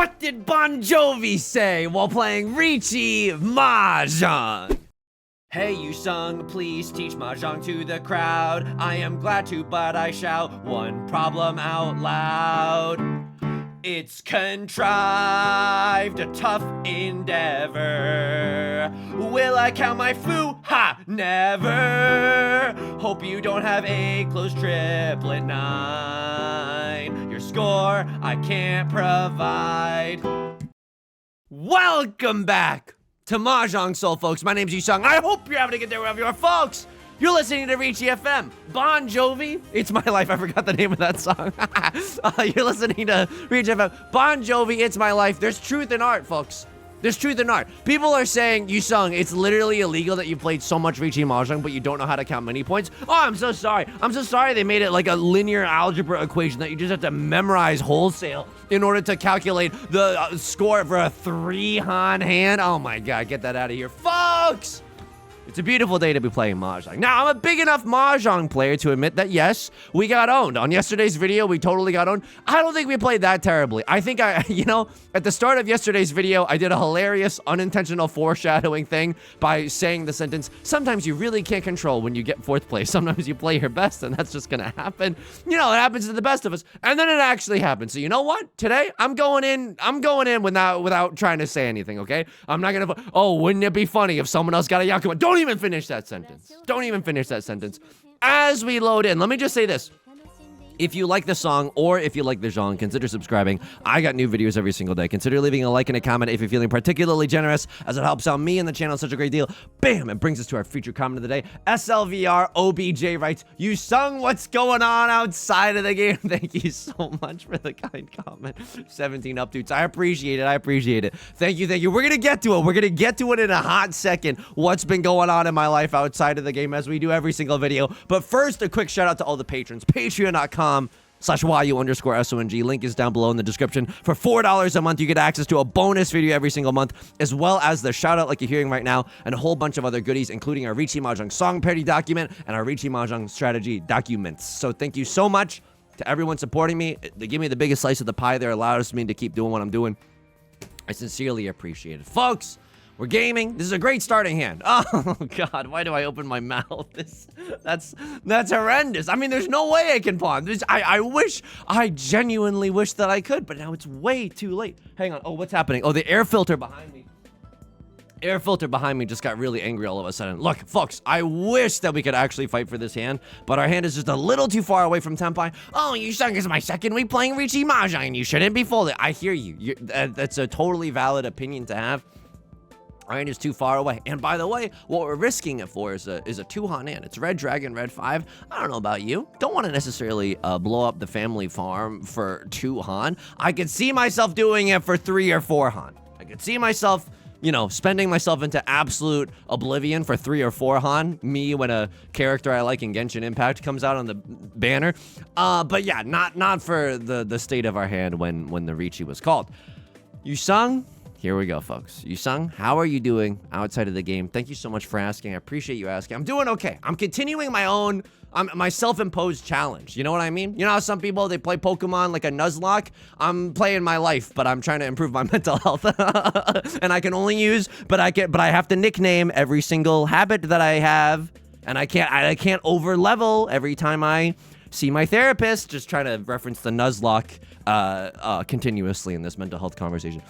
What did Bon Jovi say while playing Riichi Mahjong? Hey Yusong, please teach Mahjong to the crowd. I am glad to, but I shout one problem out loud. It's contrived, a tough endeavor. Will I count my foo? Ha! Never! Hope you don't have a close triplet 9. Your score I can't provide. Welcome back to Mahjong Soul, folks. My name's Yusong. I hope you're having a good day wherever you are, folks. You're listening to Riichi FM. Bon Jovi, It's My Life. I forgot the name of that song. You're listening to Riichi FM. Bon Jovi, It's My Life. There's truth in art, folks. There's truth in art. People are saying, Yusong, it's literally illegal that you played so much Riichi Mahjong, but you don't know how to count many points. Oh, I'm so sorry. I'm so sorry they made it like a linear algebra equation that you just have to memorize wholesale in order to calculate the score for a 3-han hand. Oh my God, get that out of here, folks. It's a beautiful day to be playing Mahjong. Now, I'm a big enough Mahjong player to admit that, yes, we got owned. On yesterday's video, we totally got owned. I don't think we played that terribly. I think at the start of yesterday's video, I did a hilarious, unintentional foreshadowing thing by saying the sentence, sometimes you really can't control when you get 4th place. Sometimes you play your best, and that's just gonna happen. You know, it happens to the best of us. And then it actually happened. So you know what? Today, I'm going in without trying to say anything, okay? I'm not gonna, oh, wouldn't it be funny if someone else got a Yakuman? Don't even finish that sentence. Don't even finish that sentence. As we load in, let me just say this. If you like the song or if you like the genre, consider subscribing. I got new videos every single day. Consider leaving a like and a comment if you're feeling particularly generous, as it helps out me and the channel such a great deal. Bam! It brings us to our featured comment of the day. SLVR OBJ writes, Yusong, what's going on outside of the game? Thank you so much for the kind comment. 17 updates. I appreciate it. I appreciate it. Thank you. Thank you. We're going to get to it. We're going to get to it in a hot second. What's been going on in my life outside of the game, as we do every single video. But first, a quick shout out to all the patrons. Patreon.com/YU_SONG. Link is down below in the description. For $4 a month, you get access to a bonus video every single month, as well as the shout out like you're hearing right now, and a whole bunch of other goodies, including our Riichi Mahjong song parody document and our Riichi Mahjong strategy documents. So thank you so much to everyone supporting me. They give me the biggest slice of the pie there, allows me to keep doing what I'm doing. I sincerely appreciate it. Folks, we're gaming. This is a great starting hand. Oh, God. Why do I open my mouth? That's horrendous. I mean, there's no way I can pawn. I genuinely wish that I could, but now it's way too late. Hang on. Oh, what's happening? Oh, the air filter behind me. Air filter behind me just got really angry all of a sudden. Look, folks, I wish that we could actually fight for this hand, but our hand is just a little too far away from Tenpai. Oh, Yusong is my second week playing Riichi Mahjong, and you shouldn't be folded. I hear you. That's a totally valid opinion to have. Our hand is too far away. And by the way, what we're risking it for is a 2-han hand. It's red dragon, red 5. I don't know about you. Don't want to necessarily blow up the family farm for 2-han. I could see myself doing it for 3 or 4-han. I could see myself, you know, spending myself into absolute oblivion for 3 or 4-han. Me when a character I like in Genshin Impact comes out on the banner. But yeah, not for the state of our hand when the Riichi was called. Yusong? Here we go, folks. Yusong, how are you doing outside of the game? Thank you so much for asking. I appreciate you asking. I'm doing okay. I'm continuing my self-imposed challenge. You know what I mean? You know how some people, they play Pokemon like a Nuzlocke? I'm playing my life, but I'm trying to improve my mental health. And I can only use, but I have to nickname every single habit that I have. And I can't over level every time I see my therapist. Just trying to reference the Nuzlocke continuously in this mental health conversation.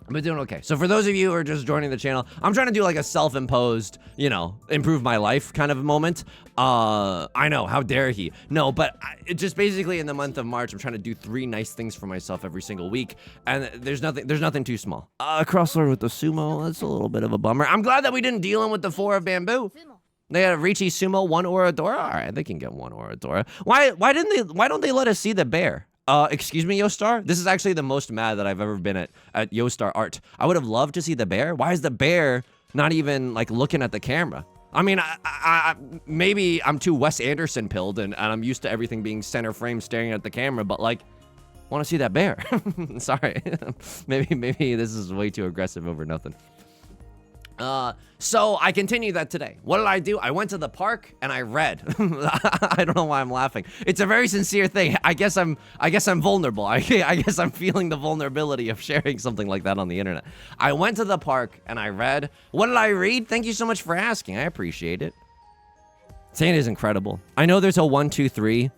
I'm doing okay. So for those of you who are just joining the channel, I'm trying to do like a self-imposed, you know, improve my life kind of moment. I know, how dare he? No, but just basically in the month of March, I'm trying to do 3 nice things for myself every single week, and there's nothing too small. Crossover with the sumo, that's a little bit of a bummer. I'm glad that we didn't deal in with the 4 of bamboo. They had a Riichi sumo, 1 Oradora. All right, they can get 1 Oradora. Why don't they let us see the bear? Excuse me, Yostar? This is actually the most mad that I've ever been at Yostar art. I would have loved to see the bear. Why is the bear not even, like, looking at the camera? I mean, maybe I'm too Wes Anderson pilled and I'm used to everything being center frame staring at the camera, but, like, want to see that bear. Sorry. maybe this is way too aggressive over nothing. So I continued that today. What did I do? I went to the park and I read. I don't know why I'm laughing. It's a very sincere thing. I guess I'm vulnerable. I guess I'm feeling the vulnerability of sharing something like that on the internet. I went to the park and I read. What did I read? Thank you so much for asking. I appreciate it. Saying is incredible. I know there's a 1, 2, 3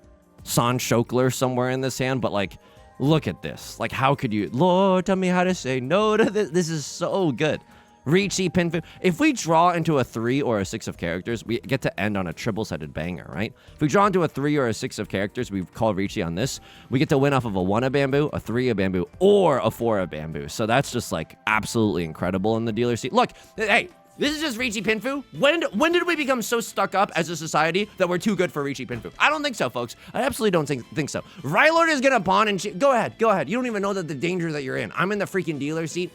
San Shokler somewhere in this hand, but like, look at this. Like, how could you? Lord, tell me how to say no to this. This is so good. Riichi Pinfu. If we draw into a 3 or a 6 of characters, we get to end on a triple-sided banger, right? If we draw into a 3 or a 6 of characters, we call Riichi on this, we get to win off of a 1 of bamboo, a 3 of bamboo, or a 4 of bamboo. So that's just like absolutely incredible in the dealer seat. Look, hey, this is just Riichi Pinfu. When did we become so stuck up as a society that we're too good for Riichi Pinfu? I don't think so, folks. I absolutely don't think so. Rylord is gonna pawn and go ahead. You don't even know that the danger that you're in. I'm in the freaking dealer seat.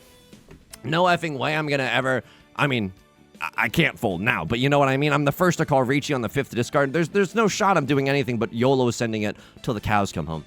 No effing way I'm gonna ever, I mean, I can't fold now, but you know what I mean? I'm the first to call Riichi on the 5th discard. There's no shot I'm doing anything but YOLO sending it till the cows come home.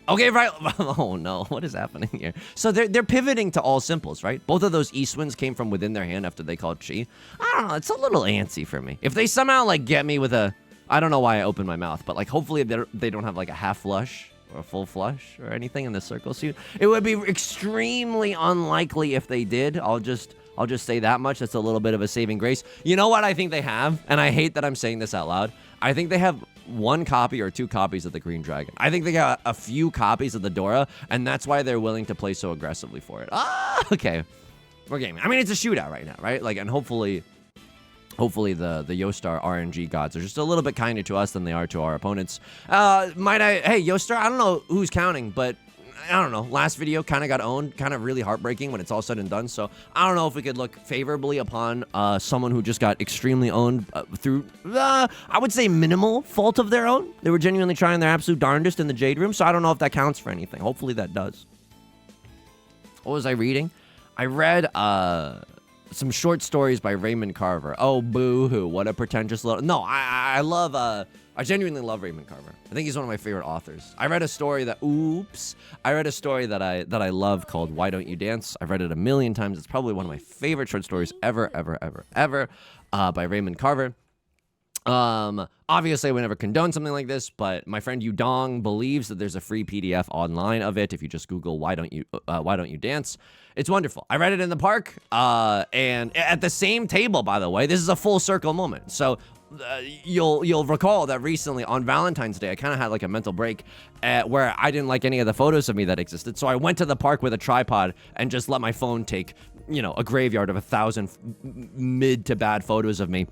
Okay, right. Oh no, what is happening here? So they're pivoting to all simples, right? Both of those East Winds came from within their hand after they called Chi. I don't know, it's a little antsy for me. If they somehow like get me with a, I don't know why I opened my mouth, but like hopefully they don't have like a half flush or a full flush or anything in the circle suit. It would be extremely unlikely if they did. I'll just say that much. That's a little bit of a saving grace. You know what I think they have? And I hate that I'm saying this out loud. I think they have 1 copy or 2 copies of the Green Dragon. I think they got a few copies of the Dora, and that's why they're willing to play so aggressively for it. Ah, okay. We're gaming. I mean, it's a shootout right now, right? Like, and hopefully the Yostar RNG gods are just a little bit kinder to us than they are to our opponents. Hey, Yostar, I don't know who's counting, but I don't know. Last video kind of got owned, kind of really heartbreaking when it's all said and done. So I don't know if we could look favorably upon someone who just got extremely owned through, I would say, minimal fault of their own. They were genuinely trying their absolute darndest in the Jade Room. So I don't know if that counts for anything. Hopefully that does. What was I reading? I read some short stories by Raymond Carver. Oh, boo-hoo. What a pretentious little... No, I genuinely love Raymond Carver. I think he's one of my favorite authors. I read a story that... Oops. I read a story that I love called Why Don't You Dance? I've read it a million times. It's probably one of my favorite short stories ever by Raymond Carver. Obviously I would never condone something like this, but my friend Yudong believes that there's a free PDF online of it if you just Google Why Don't You Dance. It's wonderful. I read it in the park, and at the same table, by the way. This is a full circle moment. So you'll recall that recently on Valentine's Day, I kind of had like a mental break where I didn't like any of the photos of me that existed. So I went to the park with a tripod and just let my phone take, a graveyard of 1,000 mid to bad photos of me.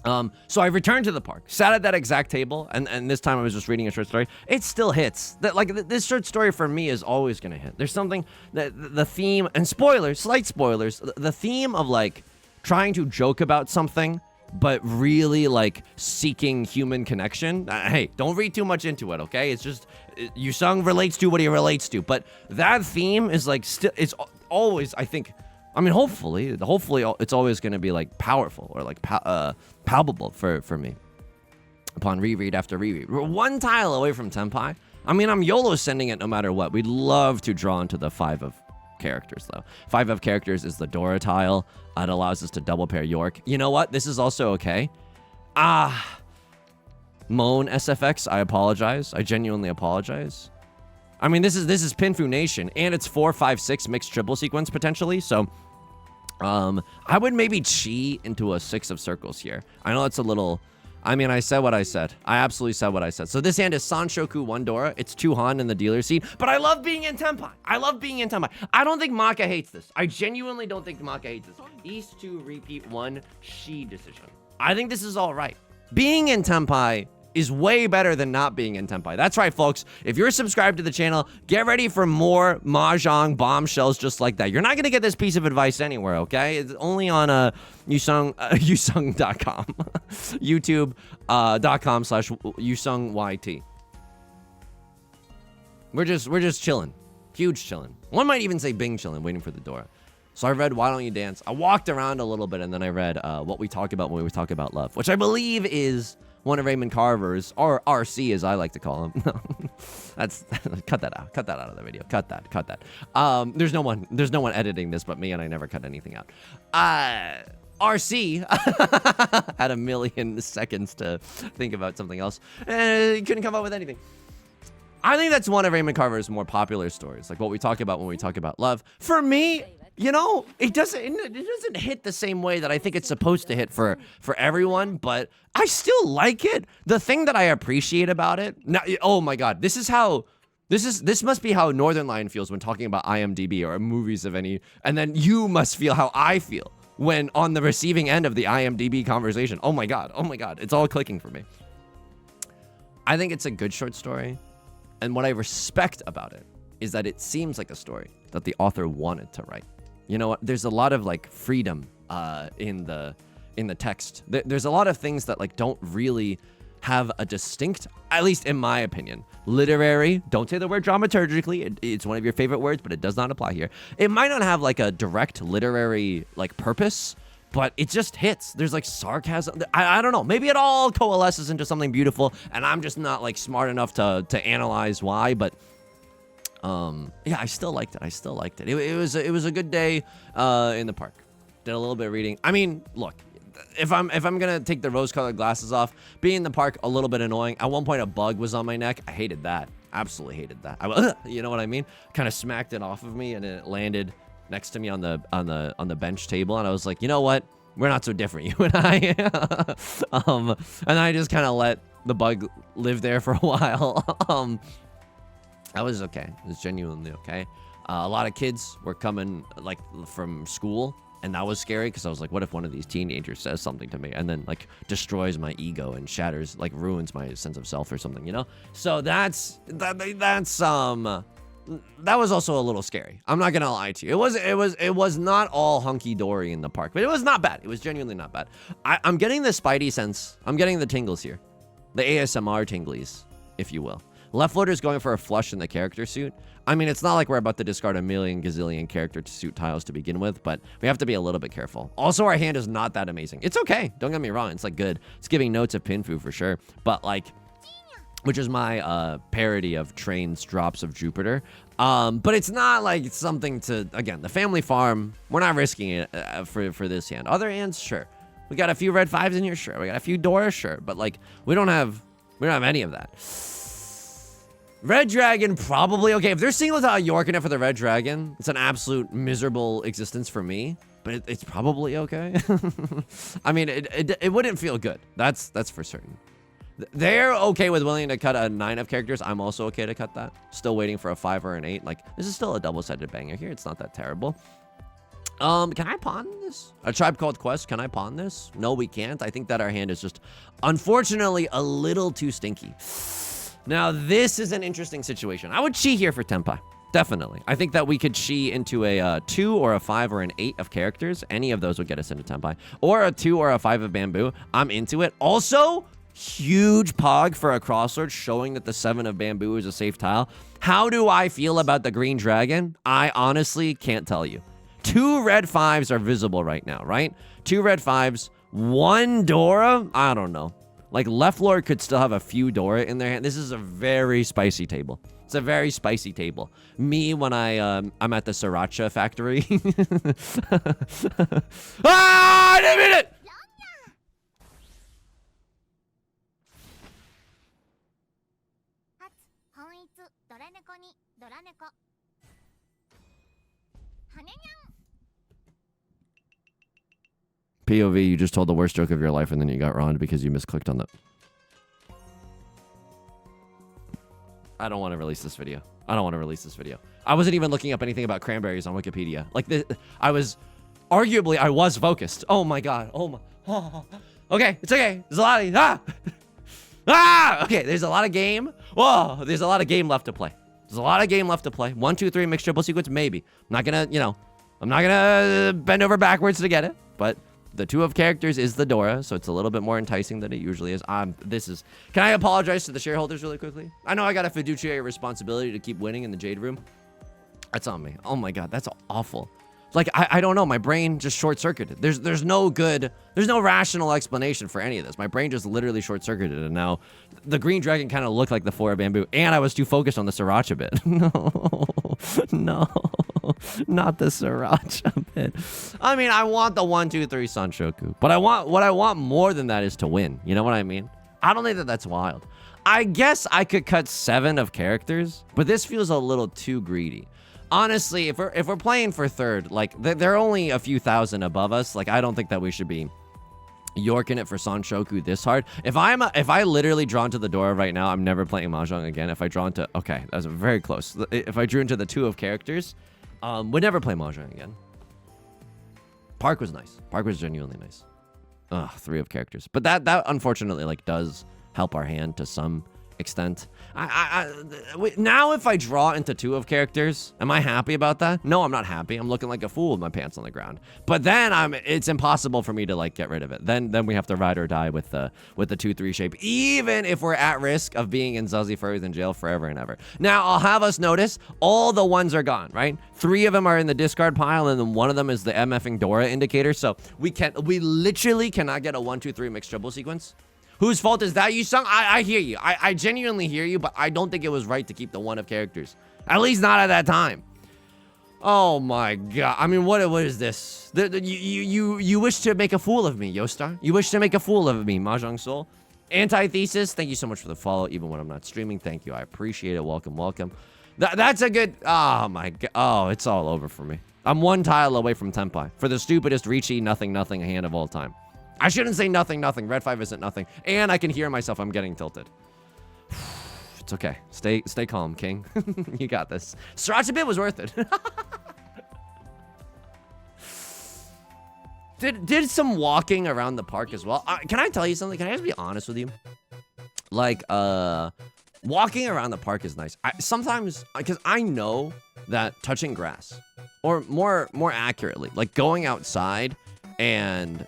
So I returned to the park, sat at that exact table, and this time I was just reading a short story. It still hits. This short story for me is always gonna hit. There's something that the theme, and slight spoilers, the theme of like trying to joke about something, but really like seeking human connection. Hey, don't read too much into it, okay? It's just Yusong relates to what he relates to, but that theme is like it's always, I think. I mean, hopefully, it's always going to be like powerful or like palpable for me upon reread after reread. We're 1 tile away from Tenpai. I mean, I'm YOLO sending it no matter what. We'd love to draw into the 5 of characters, though. 5 of characters is the Dora tile. It allows us to double pair York. You know what? This is also okay. Moan SFX, I apologize. I genuinely apologize. I mean, this is Pinfu Nation, and it's 4, 5, 6 mixed triple sequence potentially. So, I would maybe chi into a 6 of circles here. I know it's a little. I mean, I said what I said. I absolutely said what I said. So this hand is Sanshoku 1 Dora. It's 2 Han in the dealer seat. But I love being in Tenpai. I don't think Maka hates this. I genuinely don't think Maka hates this. East 2 repeat 1 Shi decision. I think this is all right. Being in Tenpai is way better than not being in Tenpai. That's right, folks. If you're subscribed to the channel, get ready for more Mahjong bombshells just like that. You're not going to get this piece of advice anywhere, okay? It's only on Yusong.com. YouTube.com/YusongYT. We're just chilling. Huge chilling. One might even say Bing chilling, waiting for the Dora. So I read Why Don't You Dance? I walked around a little bit, and then I read What We Talk About When We Talk About Love, which I believe is one of Raymond Carver's, or RC as I like to call him. That's cut that out. Cut that out of the video. Cut that. There's no one editing this but me, and I never cut anything out. RC had a million seconds to think about something else, and he couldn't come up with anything. I think that's one of Raymond Carver's more popular stories, like what we talk about when we talk about love. For me, you know, it doesn't hit the same way that I think it's supposed to hit for everyone, but I still like it. The thing that I appreciate about it, now, oh my God, this must be how Northern Lion feels when talking about IMDb or movies of any, and then you must feel how I feel when on the receiving end of the IMDb conversation. Oh my God, it's all clicking for me. I think it's a good short story. And what I respect about it is that it seems like a story that the author wanted to write. You know what? There's a lot of like freedom in the text. There's a lot of things that like don't really have a distinct, at least in my opinion, literary. Don't say the word dramaturgically. It's one of your favorite words, but it does not apply here. It might not have like a direct literary like purpose, but it just hits. There's like sarcasm. I don't know. Maybe it all coalesces into something beautiful, and I'm just not like smart enough to analyze why. But yeah, I still liked it. It was a good day in the park. Did a little bit of reading. I mean, look, if I'm gonna take the rose-colored glasses off, being in the park a little bit annoying. At one point, a bug was on my neck. I hated that. Absolutely hated that. You know what I mean? Kind of smacked it off of me, and it landed next to me on the bench table, and I was like, you know what? We're not so different, you and I. And I just kind of let the bug live there for a while. That was okay. It was genuinely okay. A lot of kids were coming like from school, and that was scary because I was like, what if one of these teenagers says something to me and then like destroys my ego and shatters, like ruins my sense of self or something, you know? So that was also a little scary. I'm not gonna lie to you. It was not all hunky-dory in the park, but it was not bad. It was genuinely not bad. I'm getting the Spidey sense. I'm getting the tingles here. The ASMR tinglies, if you will. Left Floater's going for a flush in the character suit. I mean, it's not like we're about to discard a million gazillion character suit tiles to begin with, but we have to be a little bit careful. Also, our hand is not that amazing. It's okay. Don't get me wrong. It's like good. It's giving notes of Pinfu for sure. But like, which is my parody of Train's Drops of Jupiter. But it's not like something to, again, the family farm, we're not risking it for this hand. Other hands, sure. We got a few red 5s in here, sure. We got a few Dora, sure. But like, we don't have any of that. Red Dragon, probably okay. If they're singling out York in it for the Red Dragon, it's an absolute miserable existence for me. But it's probably okay. I mean, it wouldn't feel good. That's for certain. They're okay with willing to cut a 9 of characters. I'm also okay to cut that. Still waiting for a 5 or an 8. Like, this is still a double-sided banger here. It's not that terrible. Can I pawn this? A Tribe Called Quest, can I pawn this? No, we can't. I think that our hand is just, unfortunately, a little too stinky. Now, this is an interesting situation. I would chi here for Tenpai. Definitely. I think that we could chi into a 2 or a 5 or an 8 of characters. Any of those would get us into Tenpai. Or a 2 or a 5 of bamboo. I'm into it. Also, huge pog for a crossword showing that the 7 of bamboo is a safe tile. How do I feel about the green dragon? I honestly can't tell you. 2 red 5s are visible right now, right? 2 red 5s, 1 Dora? I don't know. Like, Left Lord could still have a few Dora in their hand. This is a very spicy table. It's a very spicy table. Me, when I'm at the Sriracha factory. Ah, I didn't mean it! POV, you just told the worst joke of your life and then you got wronged because you misclicked on the... I don't want to release this video. I wasn't even looking up anything about cranberries on Wikipedia. Like, I was focused. Oh my God. Oh my... Oh. Okay, it's okay. There's a lot of... Okay, there's a lot of game. Whoa, there's a lot of game left to play. 1, 2, 3 mixed triple sequence, maybe. I'm not gonna bend over backwards to get it, but the 2 of characters is the Dora, so it's a little bit more enticing than it usually is. Can I apologize to the shareholders really quickly? I know I got a fiduciary responsibility to keep winning in the Jade Room. That's on me. Oh my God, that's awful. Like, I don't know. My brain just short-circuited. There's no rational explanation for any of this. My brain just literally short-circuited, and now the green dragon kind of looked like the 4 of bamboo, and I was too focused on the sriracha bit. No, not the sriracha bit. I mean, I want the 1, 2, 3 Sanshoku, but what I want more than that is to win. You know what I mean? I don't think that that's wild. I guess I could cut 7 of characters, but this feels a little too greedy. Honestly, if we're playing for third, like they're only a few thousand above us. Like, I don't think that we should be yorking it for Sanshoku this hard. If I literally draw into the Dora right now, I'm never playing Mahjong again. If I draw into, okay, that was very close. If I drew into the 2 of characters, would never play Mahjong again. Park was nice. Park was genuinely nice. Ugh, 3 of characters, but that unfortunately like does help our hand to some extent. Now if I draw into 2 of characters, am I happy about that? No, I'm not happy. I'm looking like a fool with my pants on the ground. But then it's impossible for me to like get rid of it. Then we have to ride or die with the 2-3 shape, even if we're at risk of being in Zazie Furries in jail forever and ever. Now I'll have us notice all the ones are gone, right? 3 of them are in the discard pile, and then 1 of them is the MFing Dora indicator. So we literally cannot get a 1, 2, 3 mixed triple sequence. Whose fault is that, Yusong? I hear you. I genuinely hear you, but I don't think it was right to keep the 1 of characters. At least not at that time. Oh my god. I mean, what is this? You wish to make a fool of me, Yostar? You wish to make a fool of me, Mahjong Soul? Antithesis, thank you so much for the follow, even when I'm not streaming. Thank you. I appreciate it. Welcome, welcome. That's a good... Oh my god. Oh, it's all over for me. I'm 1 tile away from Tenpai. For the stupidest Riichi nothing hand of all time. I shouldn't say nothing. Red 5 isn't nothing. And I can hear myself. I'm getting tilted. It's okay. Stay calm, King. You got this. Sriracha bit was worth it. Did some walking around the park as well. Can I tell you something? Can I just be honest with you? Like, walking around the park is nice. Sometimes, because I know that touching grass, or more accurately, like going outside and...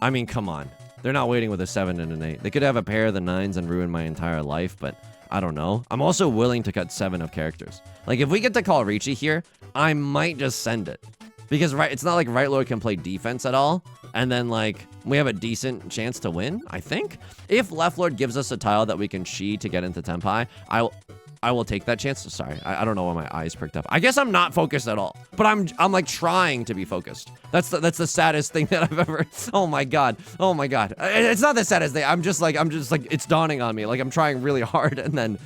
I mean, come on. They're not waiting with a 7 and an 8. They could have a pair of the 9s and ruin my entire life, but I don't know. I'm also willing to cut 7 of characters. Like, if we get to call Riichi here, I might just send it. Because, right, it's not like Right Lord can play defense at all, and then, like, we have a decent chance to win, I think. If Left Lord gives us a tile that we can Shi to get into Tenpai, I will take that chance. Sorry, I don't know why my eyes pricked up. I guess I'm not focused at all, but I'm like trying to be focused. That's the saddest thing that I've ever. Oh my god. It's not the saddest thing. I'm just like it's dawning on me. Like I'm trying really hard, and then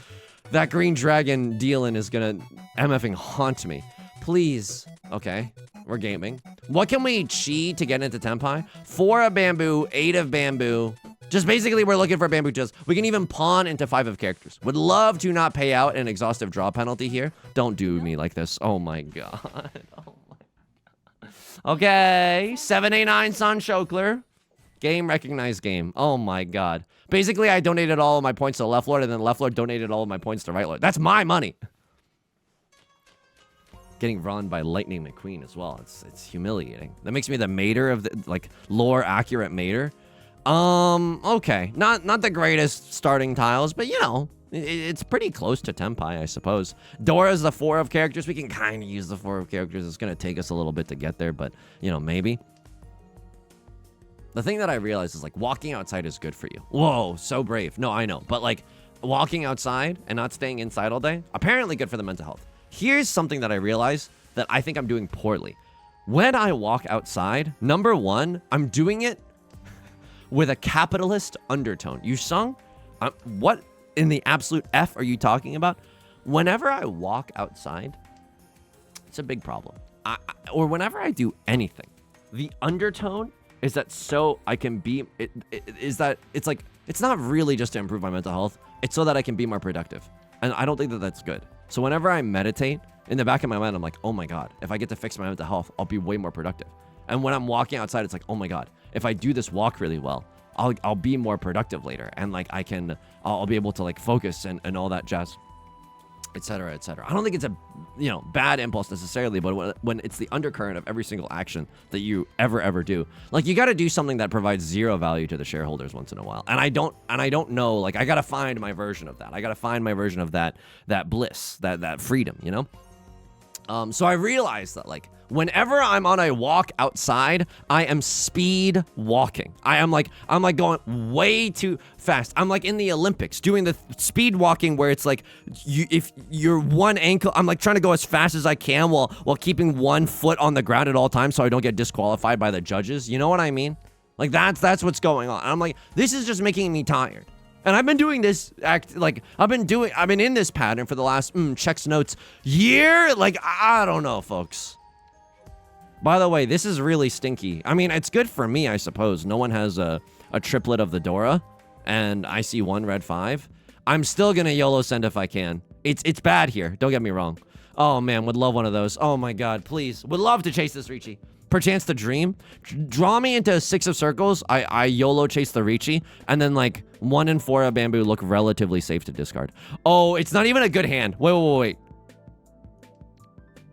that green dragon dealing is gonna MFing haunt me. Please. Okay, we're gaming. What can we chi to get into Tenpai? 4 of bamboo, 8 of bamboo. Just basically, we're looking for bamboo just. We can even pawn into 5 of characters. Would love to not pay out an exhaustive draw penalty here. Don't do me like this. Oh my god. Oh my god. Okay, 7A9 Sanshokler. Game recognized game. Oh my god. Basically, I donated all of my points to Left Lord, and then Left Lord donated all of my points to Right Lord. That's my money. Getting run by Lightning McQueen as well. It's humiliating. That makes me the mater of the, like, lore accurate mater. Okay. Not the greatest starting tiles, but you know, it's pretty close to Tenpai, I suppose. Dora's the 4 of characters. We can kind of use the 4 of characters. It's going to take us a little bit to get there, but you know, maybe. The thing that I realized is like walking outside is good for you. Whoa, so brave. No, I know. But like walking outside and not staying inside all day, apparently good for the mental health. Here's something that I realized that I think I'm doing poorly. When I walk outside, number 1, I'm doing it with a capitalist undertone. Yusong, what in the absolute F are you talking about? Whenever I walk outside, it's a big problem. Or whenever I do anything, the undertone is that so I can be, is that it's like, it's not really just to improve my mental health. It's so that I can be more productive. And I don't think that that's good. So whenever I meditate, in the back of my mind, I'm like, oh my God, if I get to fix my mental health, I'll be way more productive. And when I'm walking outside, it's like, oh my God, if I do this walk really well, I'll be more productive later. And like, I'll be able to like focus and all that jazz, et cetera, et cetera. I don't think it's a, bad impulse necessarily, but when it's the undercurrent of every single action that you ever do, like you got to do something that provides zero value to the shareholders once in a while. And I don't know, like I got to find my version of that. I got to find my version of that bliss, that freedom, So I realized that like Whenever I'm on a walk outside, I am speed walking. I'm like going way too fast. I'm like in the Olympics doing the speed walking where it's like if you're one ankle, I'm like trying to go as fast as I can while keeping one foot on the ground at all times so I don't get disqualified by the judges. You know what I mean? Like that's what's going on. And I'm like, this is just making me tired. And I've been doing this I've been in this pattern for the last checks notes year. Like, I don't know, folks. By the way, this is really stinky. I mean, it's good for me, I suppose. No one has a triplet of the Dora, and I see one red 5. I'm still gonna YOLO send if I can. It's bad here, don't get me wrong. Oh man, would love one of those. Oh my god, please. Would love to chase this Riichi. Perchance the dream. Draw me into 6 of circles. I YOLO chase the Riichi, and then like 1 and 4 of bamboo look relatively safe to discard. Oh, it's not even a good hand. Wait.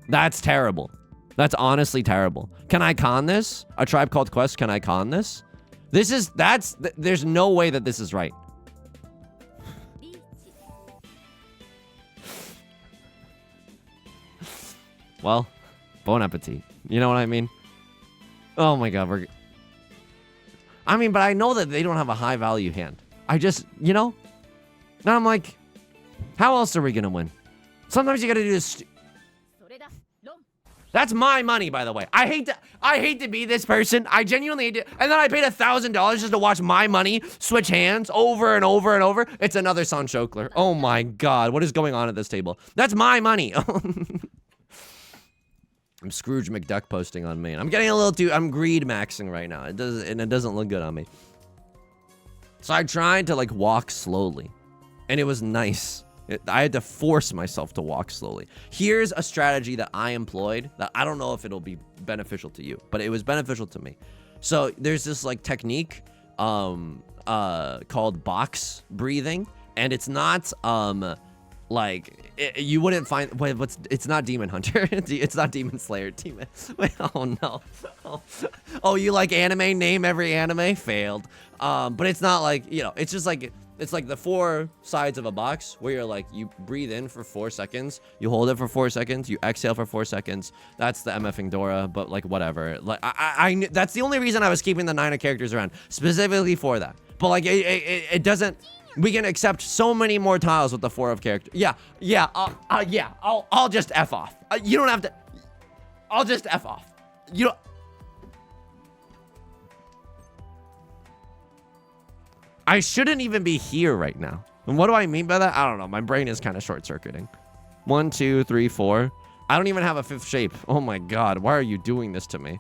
That's terrible. That's honestly terrible. Can I con this? A Tribe Called Quest, can I con this? There's no way that this is right. Well, bon appetit. You know what I mean? Oh my god, but I know that they don't have a high value hand. I just, now I'm like, how else are we gonna win? Sometimes you gotta do this. That's my money, by the way. I hate to be this person. I genuinely hate to, and then I paid $1,000 just to watch my money switch hands over and over and over. It's another Son Chokler. Oh my god, what is going on at this table? That's my money. I'm Scrooge McDuck posting on me. I'm getting a little too, I'm greed maxing right now. It doesn't look good on me. So I tried to like walk slowly, and it was nice. I had to force myself to walk slowly. Here's a strategy that I employed that I don't know if it'll be beneficial to you, but it was beneficial to me. So there's this like technique called box breathing, and it's not you wouldn't find it's not Demon Hunter. It's not Demon Slayer. Wait, oh no. Oh, you like anime? Name every anime? Failed. But it's not like, it's just like, it's like the 4 sides of a box where you're like, you breathe in for 4 seconds, you hold it for 4 seconds, you exhale for 4 seconds. That's the MFing Dora, but like whatever. Like I that's the only reason I was keeping the 9 of characters around, specifically for that. But like it doesn't. We can accept so many more tiles with the 4 of character. I'll just F off. You don't have to. I'll just F off. You don't. I shouldn't even be here right now. And what do I mean by that? I don't know. My brain is kind of short-circuiting. 1, 2, 3, 4. I don't even have a 5th shape. Oh my god. Why are you doing this to me?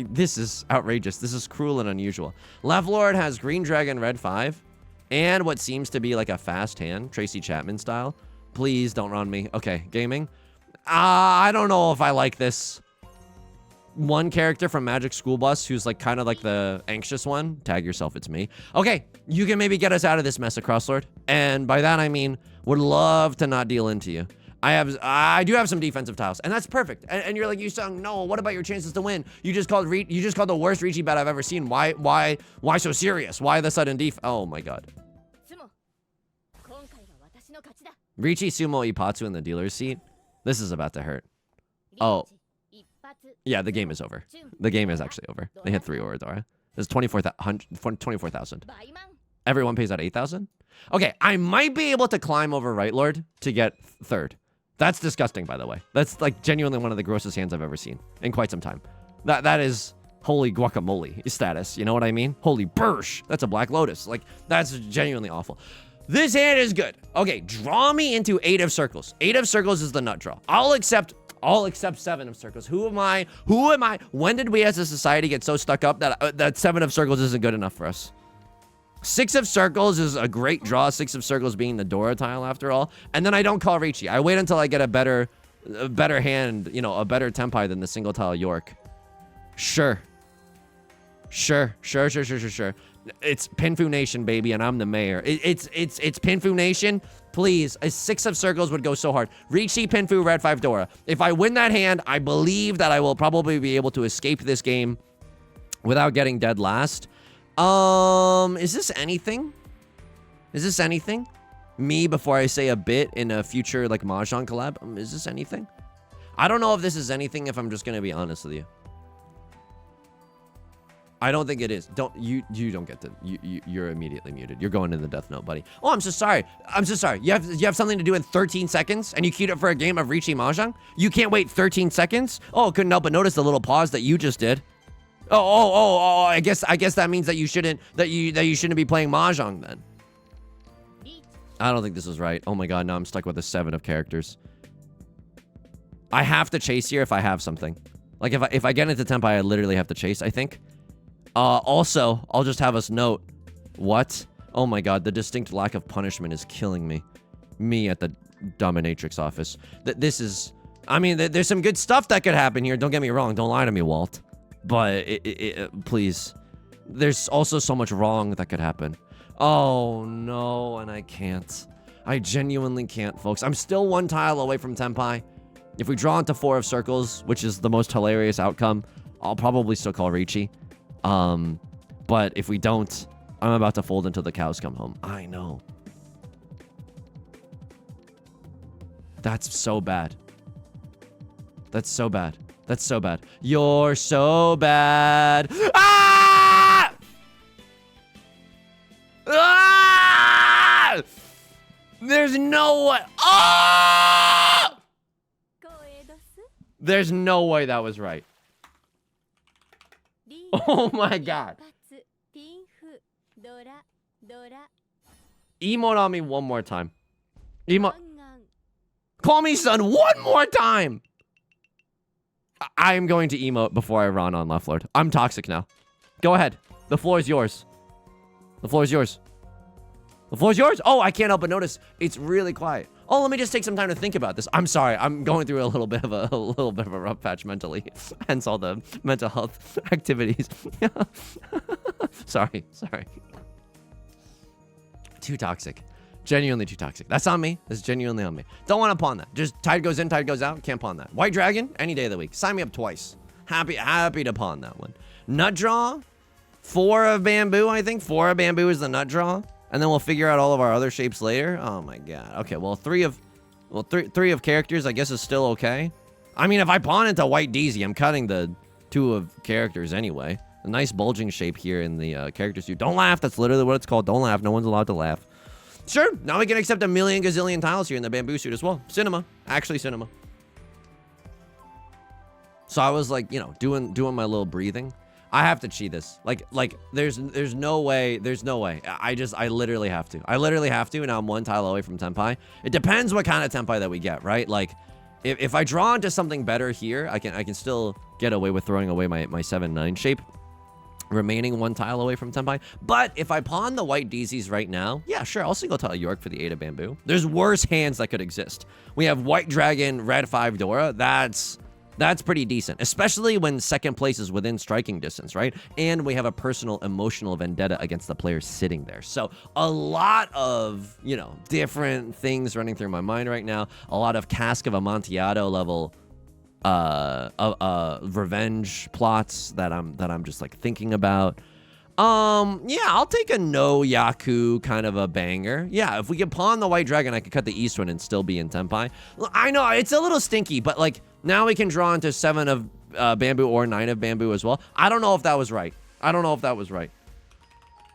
This is outrageous. This is cruel and unusual. Left Lord has Green Dragon, Red 5. And what seems to be like a fast hand. Tracy Chapman style. Please don't run me. Okay. Gaming. I don't know if I like this. One character from Magic School Bus who's like kind of like the anxious one. Tag yourself, it's me. Okay, you can maybe get us out of this mess, Crosslord. And by that I mean, would love to not deal into you. I do have some defensive tiles, and that's perfect. And you're like, Yusong, no, what about your chances to win? You just called the worst Riichi bet I've ever seen. Why so serious? Why the sudden def? Oh my god. Riichi Sumo Ipatsu in the dealer's seat. This is about to hurt. Oh. Yeah, the game is over. The game is actually over. They hit 3 Aura Dora. There's 24,000. Everyone pays out 8,000? Okay, I might be able to climb over Right Lord to get 3rd. That's disgusting, by the way. That's like genuinely one of the grossest hands I've ever seen in quite some time. That is holy guacamole status. You know what I mean? Holy bursh. That's a Black Lotus. Like, that's genuinely awful. This hand is good. Okay, draw me into 8 of circles. 8 of circles is the nut draw. I'll accept 7 of circles. Who am I? When did we as a society get so stuck up that 7 of circles isn't good enough for us? 6 of circles is a great draw. 6 of circles being the Dora tile after all. And then I don't call Riichi. I wait until I get a better hand, a better tempai than the single tile York. Sure. It's Pinfu Nation, baby, and I'm the mayor. It's Pinfu Nation. Please, a 6 of circles would go so hard. Riichi, Pinfu, Red 5, Dora. If I win that hand, I believe that I will probably be able to escape this game without getting dead last. Is this anything? Me before I say a bit in a future like Mahjong collab? Is this anything? I don't know if this is anything, if I'm just going to be honest with you. I don't think it is. You don't get to, you're immediately muted. You're going to the death note, buddy. Oh, I'm so sorry. I'm so sorry. You have something to do in 13 seconds and you queued up for a game of Riichi Mahjong? You can't wait 13 seconds? Oh, couldn't help but notice the little pause that you just did. Oh, I guess that means that you shouldn't be playing Mahjong then. I don't think this is right. Oh my god, now I'm stuck with a 7 of characters. I have to chase here if I have something. Like if I get into Tenpai, I literally have to chase, I think. Also, I'll just have us note. What? Oh my god, the distinct lack of punishment is killing me. Me at the dominatrix office. This is... I mean, there's some good stuff that could happen here. Don't get me wrong. Don't lie to me, Walt. But, please. There's also so much wrong that could happen. Oh, no, and I can't. I genuinely can't, folks. I'm still 1 tile away from Tenpai. If we draw into 4 of circles, which is the most hilarious outcome, I'll probably still call Riichi. But if we don't, I'm about to fold until the cows come home. I know. That's so bad. That's so bad. That's so bad. You're so bad. Ah! Ah! There's no way. Ah! There's no way that was right. Oh my god. Emote on me one more time. Emote. Call me son one more time. I am going to emote before I run on Left Lord. I'm toxic now. Go ahead. The floor is yours. The floor is yours. The floor is yours. Oh, I can't help but notice it's really quiet. Oh, let me just take some time to think about this. I'm sorry. I'm going through a little bit of a rough patch mentally. Hence all the mental health activities. Sorry. Too toxic. Genuinely too toxic. That's on me. That's genuinely on me. Don't want to pawn that. Just tide goes in, tide goes out. Can't pawn that. White Dragon, any day of the week. Sign me up twice. Happy to pawn that one. Nut draw. 4 of bamboo, I think. 4 of bamboo is the nut draw. And then we'll figure out all of our other shapes later. Oh my god. Okay, well, 3 of characters, I guess, is still okay. I mean, if I pawn into white DZ, I'm cutting the 2 of characters anyway. A nice bulging shape here in the character suit. Don't laugh. That's literally what it's called. Don't laugh. No one's allowed to laugh. Sure, now we can accept a million gazillion tiles here in the bamboo suit as well. Cinema. Actually, cinema. So I was like, you know, doing my little breathing. I have to cheat this. Like there's no way. There's no way. I literally have to. I literally have to, and now I'm 1 tile away from Tenpai. It depends what kind of Tenpai that we get, right? Like, if I draw into something better here, I can still get away with throwing away my 7-9 shape. Remaining 1 tile away from Tenpai. But if I pawn the white DZs right now, yeah, sure, I'll single tile York for the 8 of bamboo. There's worse hands that could exist. We have white dragon, red 5 Dora. That's pretty decent, especially when second place is within striking distance, right? And we have a personal emotional vendetta against the player sitting there. So a lot of, you know, different things running through my mind right now. A lot of Cask of Amontillado level revenge plots that I'm just like thinking about. Yeah, I'll take a no Yaku kind of a banger. Yeah, if we can pawn the white dragon, I could cut the east one and still be in Tenpai. I know it's a little stinky, but like now we can draw into 7 of bamboo or 9 of bamboo as well. I don't know if that was right.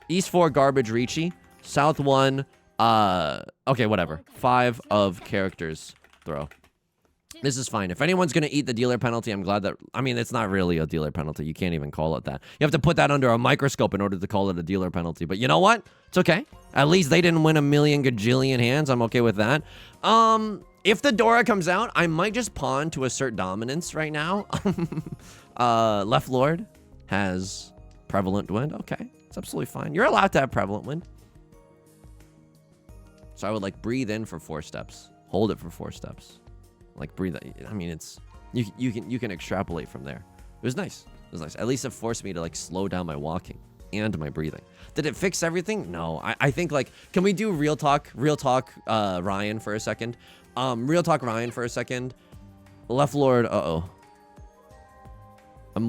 East 4 garbage Riichi, south 1 okay, whatever. 5 of characters throw. This is fine. If anyone's going to eat the dealer penalty, I'm glad that... I mean, it's not really a dealer penalty. You can't even call it that. You have to put that under a microscope in order to call it a dealer penalty. But you know what? It's okay. At least they didn't win a million gajillion hands. I'm okay with that. If the Dora comes out, I might just pawn to assert dominance right now. Left Lord has prevalent wind. Okay. It's absolutely fine. You're allowed to have prevalent wind. So I would, like, breathe in for 4 steps. Hold it for 4 steps. Like, breathe. I mean, it's you can extrapolate from there. It was nice. It was nice. At least it forced me to like slow down my walking and my breathing. Did it fix everything? No. I think like, can we do real talk Ryan for a second? Real talk Ryan for a second. Left Lord. I'm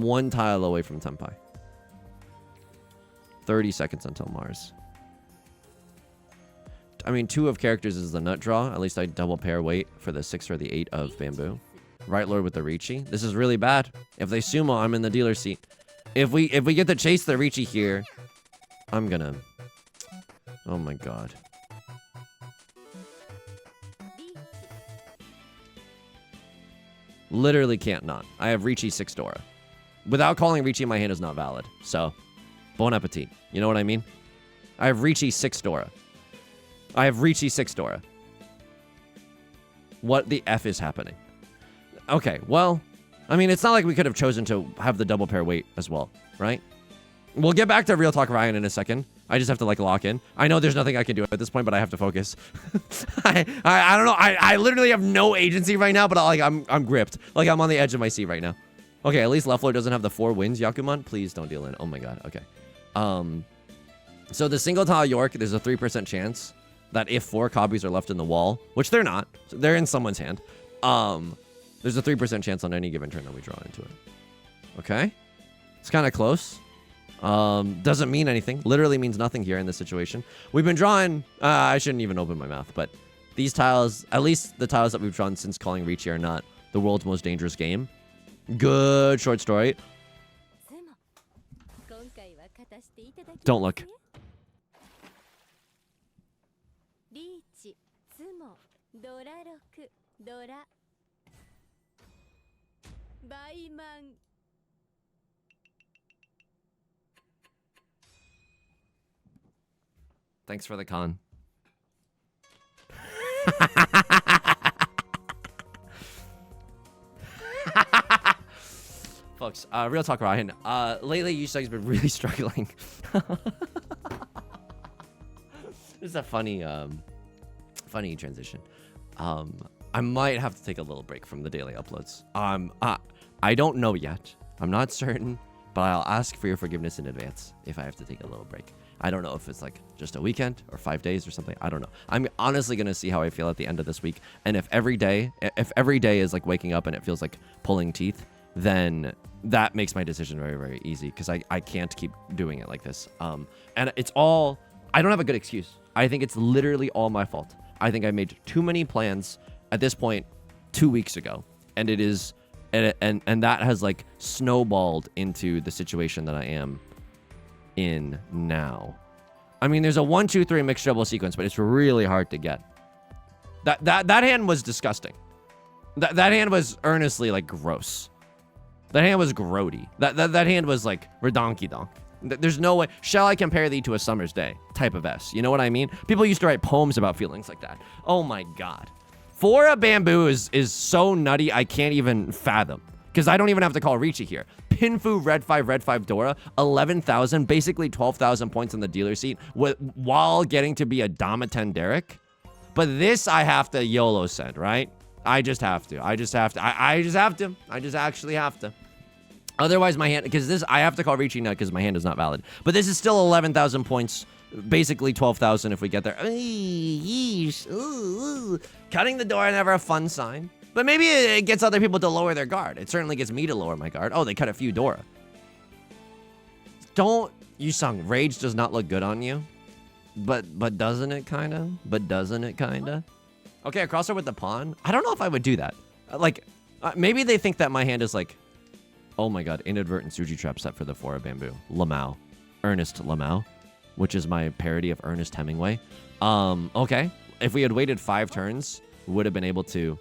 1 tile away from Tenpai. 30 seconds until Mars. I mean, 2 of characters is the nut draw. At least I double pair weight for the 6 or the 8 of bamboo. Right Lord with the Riichi. This is really bad. If they sumo, I'm in the dealer seat. If we get to chase the Riichi here, I'm gonna... Oh my god. Literally can't not. I have Riichi 6 Dora. Without calling Riichi in my hand is not valid. So, bon appetit. You know what I mean? I have Riichi 6 Dora. I have Riichi 6 Dora. What the F is happening? Okay, well, I mean, it's not like we could have chosen to have the double pair wait as well, right? We'll get back to Real Talk Ryan in a second. I just have to, like, lock in. I know there's nothing I can do at this point, but I have to focus. I don't know. I literally have no agency right now, but I'm gripped. Like, I'm on the edge of my seat right now. Okay, at least left Lord doesn't have the 4 wins, Yakuman. Please don't deal in. Oh my god, okay. So the single tile York, there's a 3% chance that if 4 copies are left in the wall, which they're not, they're in someone's hand, there's a 3% chance on any given turn that we draw into it. Okay? It's kind of close. Doesn't mean anything. Literally means nothing here in this situation. We've been drawing... I shouldn't even open my mouth, but these tiles, at least the tiles that we've drawn since calling Riichi, are not the world's most dangerous game. Good short story. Don't look. Thanks for the con. Folks, real talk, Ryan. Lately, Yusong's been really struggling. This is a funny transition. I might have to take a little break from the daily uploads. I don't know yet. I'm not certain, but I'll ask for your forgiveness in advance if I have to take a little break. I don't know if it's like just a weekend or 5 days or something. I don't know. I'm honestly going to see how I feel at the end of this week. And if every day is like waking up and it feels like pulling teeth, then that makes my decision very, very easy because I can't keep doing it like this. And it's all, I don't have a good excuse. I think it's literally all my fault. I think I made too many plans at this point 2 weeks ago. And it is, and that has like snowballed into the situation that I am in now. I mean, there's a 1, 2, 3 mixed double sequence, but it's really hard to get. That hand was disgusting. That hand was earnestly like gross. That hand was grody. That hand was like redonky donk. There's no way. Shall I compare thee to a summer's day? Type of S. You know what I mean? People used to write poems about feelings like that. Oh my god. For a bamboo is so nutty I can't even fathom. Because I don't even have to call Riichi here. Pinfu red 5 Dora, 11,000, basically 12,000 points on the dealer seat while getting to be a Dama 10 Derek. But this I have to YOLO send, right? I just have to. I just actually have to. Otherwise my hand, because this, I have to call Riichi now because my hand is not valid. But this is still 11,000 points, basically 12,000 if we get there. Yeesh. Ooh. Cutting the door, never a fun sign. But maybe it gets other people to lower their guard. It certainly gets me to lower my guard. Oh, they cut a few Dora. Don't, Yusong, rage does not look good on you. But doesn't it kinda? Okay, I cross her with the pawn. I don't know if I would do that. Maybe they think that my hand is like, oh my god, inadvertent Suji trap set for the 4 of bamboo. Lamau. Ernest Lamau, which is my parody of Ernest Hemingway. Okay. If we had waited 5 turns, we would have been able to...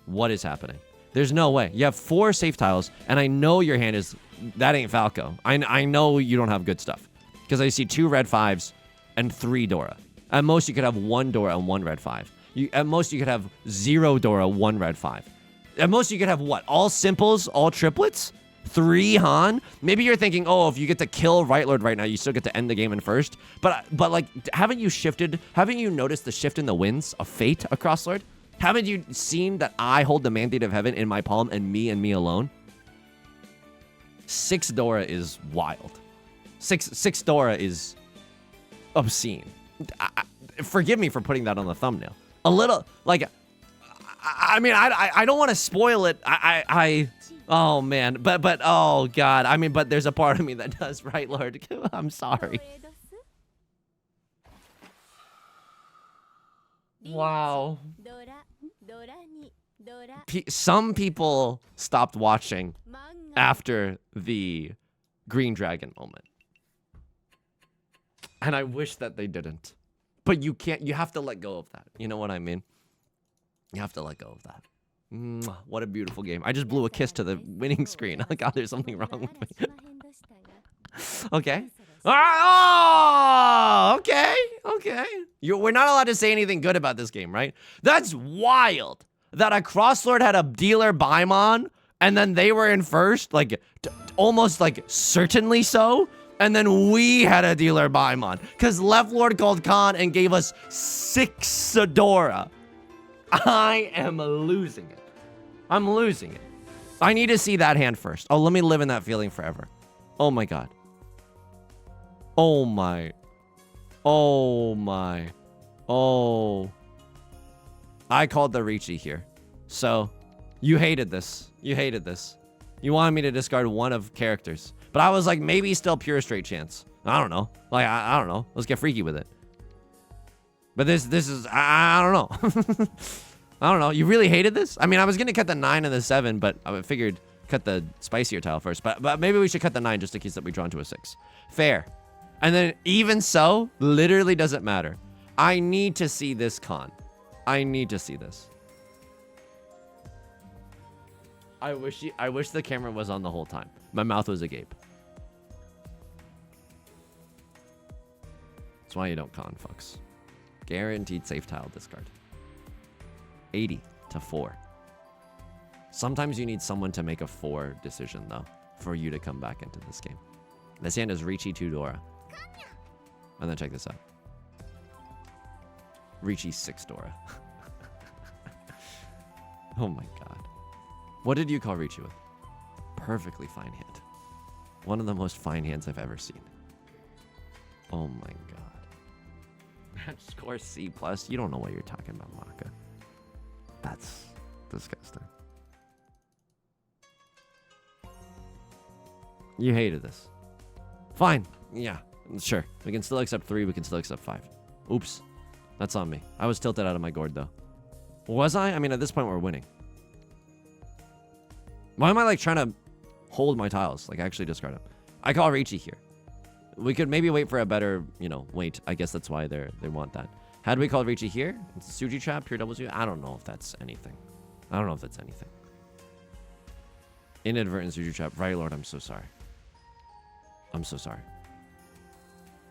What is happening? There's no way. You have 4 safe tiles, and I know your hand is... That ain't Falco. I know you don't have good stuff. Because I see 2 red 5s and 3 Dora. At most, you could have 1 Dora and 1 red 5. At most, you could have 0 Dora, 1 red 5. At most, you could have what? All simples, all triplets? 3 Han? Maybe you're thinking, oh, if you get to kill Right Lord right now, you still get to end the game in first. But like, haven't you noticed the shift in the winds of fate across Lord? Haven't you seen that I hold the mandate of heaven in my palm and me alone? 6 Dora is wild. 6 Dora is obscene. Forgive me for putting that on the thumbnail. A little, like, I mean, I don't want to spoil it. Oh man, but oh god. I mean, but there's a part of me that does, right, Lord? I'm sorry. Wow. Some people stopped watching after the green dragon moment. And I wish that they didn't. But you can't, you have to let go of that. You know what I mean? You have to let go of that. Mwah, what a beautiful game. I just blew a kiss to the winning screen. Oh god, there's something wrong with me. Okay. Oh, okay. Okay. We're not allowed to say anything good about this game, right? That's wild. That a Crosslord had a dealer Baimon, and then they were in first, like, almost like certainly so. And then we had a dealer Baimon, because Left Lord called Khan and gave us 6 Dora. I am losing it. I'm losing it. I need to see that hand first. Oh, let me live in that feeling forever. Oh my god. Oh my. Oh my. Oh. I called the Riichi here. So, you hated this. You hated this. You wanted me to discard one of characters. But I was like, maybe still pure straight chance. I don't know. Like, I don't know. Let's get freaky with it. But this is, I don't know. I don't know. You really hated this? I mean, I was going to cut the 9 and the 7, but I figured cut the spicier tile first. But maybe we should cut the 9 just in case that we draw into a 6. Fair. And then even so, literally doesn't matter. I need to see this con. I need to see this. I wish the camera was on the whole time. My mouth was agape. That's why you don't con, fucks. Guaranteed safe tile discard. 80 to 4. Sometimes you need someone to make a 4 decision, though, for you to come back into this game. This hand is Riichi 2 Dora. And then check this out. Riichi 6 Dora. Oh my god. What did you call Riichi with? Perfectly fine hand. One of the most fine hands I've ever seen. Oh my god. Match score C+. You don't know what you're talking about, Maka. That's disgusting. You hated this. Fine. Yeah, sure. We can still accept 3. We can still accept 5. Oops. That's on me. I was tilted out of my gourd, though. Was I? I mean, at this point, we're winning. Why am I, like, trying to hold my tiles? Like, actually discard them. I call Riichi here. We could maybe wait for a better, you know, wait. I guess that's why they want that. Had we called Riichi here? It's Suji Trap, pure double Suji? I don't know if that's anything. I don't know if that's anything. Inadvertent Suji Trap. Right, Lord, I'm so sorry. I'm so sorry.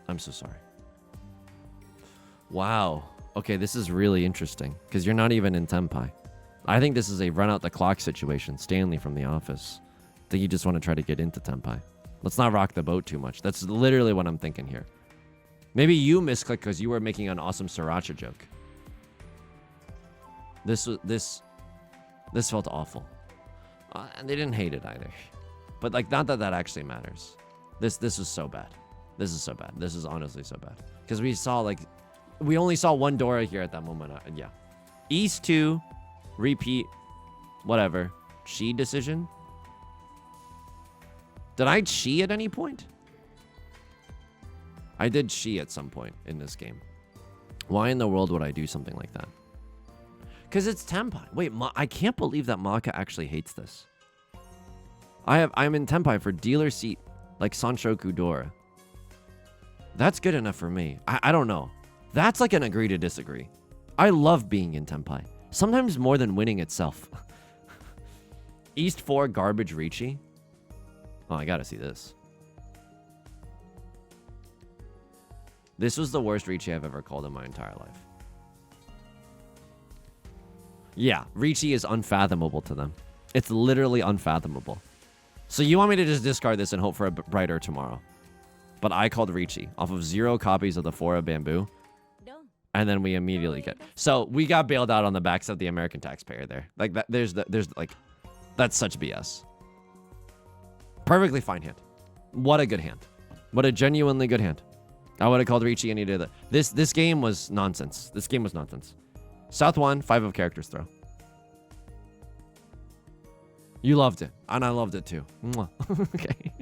I'm so sorry. Wow. Okay, this is really interesting. Because you're not even in Tenpai. I think this is a run out the clock situation. Stanley from The Office. I think you just want to try to get into Tenpai. Let's not rock the boat too much. That's literally what I'm thinking here. Maybe you misclicked because you were making an awesome sriracha joke. This felt awful. And they didn't hate it either. But like, not that that actually matters. This is so bad. This is so bad. This is honestly so bad. Because we saw like, we only saw one Dora here at that moment. Yeah. East 2, repeat, whatever. Chi decision. Did I chi at any point? I did chi at some point in this game. Why in the world would I do something like that? Because it's Tenpai. Wait, I can't believe that Maka actually hates this. I'm in Tenpai for dealer seat, like Sanshoku Dora. That's good enough for me. I don't know. That's like an agree to disagree. I love being in Tenpai. Sometimes more than winning itself. East 4 garbage Riichi. Oh, I gotta see this. This was the worst Riichi I've ever called in my entire life. Yeah, Riichi is unfathomable to them. It's literally unfathomable. So you want me to just discard this and hope for a brighter tomorrow. But I called Riichi off of 0 copies of the 4 of Bamboo. And then we immediately get... So we got bailed out on the backs of the American taxpayer there. Like, that, there's like... That's such BS. Perfectly fine hand. What a good hand. What a genuinely good hand. I would have called Riichi any day. This game was nonsense. This game was nonsense. South 1, 5 of characters throw. You loved it. And I loved it too. Mwah. Okay.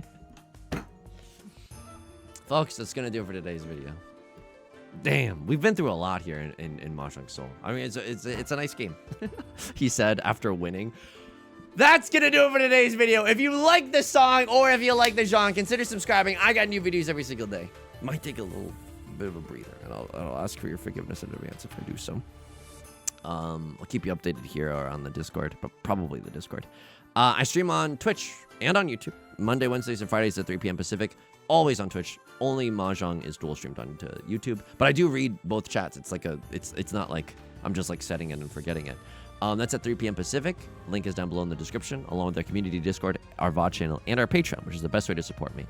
Folks, that's going to do it for today's video. Damn, we've been through a lot here in Mahjong Soul. I mean, it's a nice game. He said after winning. That's gonna do it for today's video. If you like the song or if you like the genre, consider subscribing. I got new videos every single day. Might take a little bit of a breather, and I'll ask for your forgiveness in advance if I do so. I'll keep you updated here or on the Discord, but probably the Discord. I stream on Twitch and on YouTube Monday, Wednesdays, and Fridays at 3 p.m. Pacific. Always on Twitch. Only Mahjong is dual streamed onto YouTube, but I do read both chats. It's like it's not like I'm just like setting it and forgetting it. That's at 3 p.m. Pacific. Link is down below in the description, along with our community Discord, our VOD channel, and our Patreon, which is the best way to support me.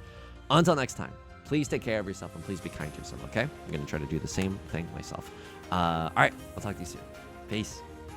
Until next time, please take care of yourself and please be kind to yourself, okay? I'm going to try to do the same thing myself. All right, I'll talk to you soon. Peace.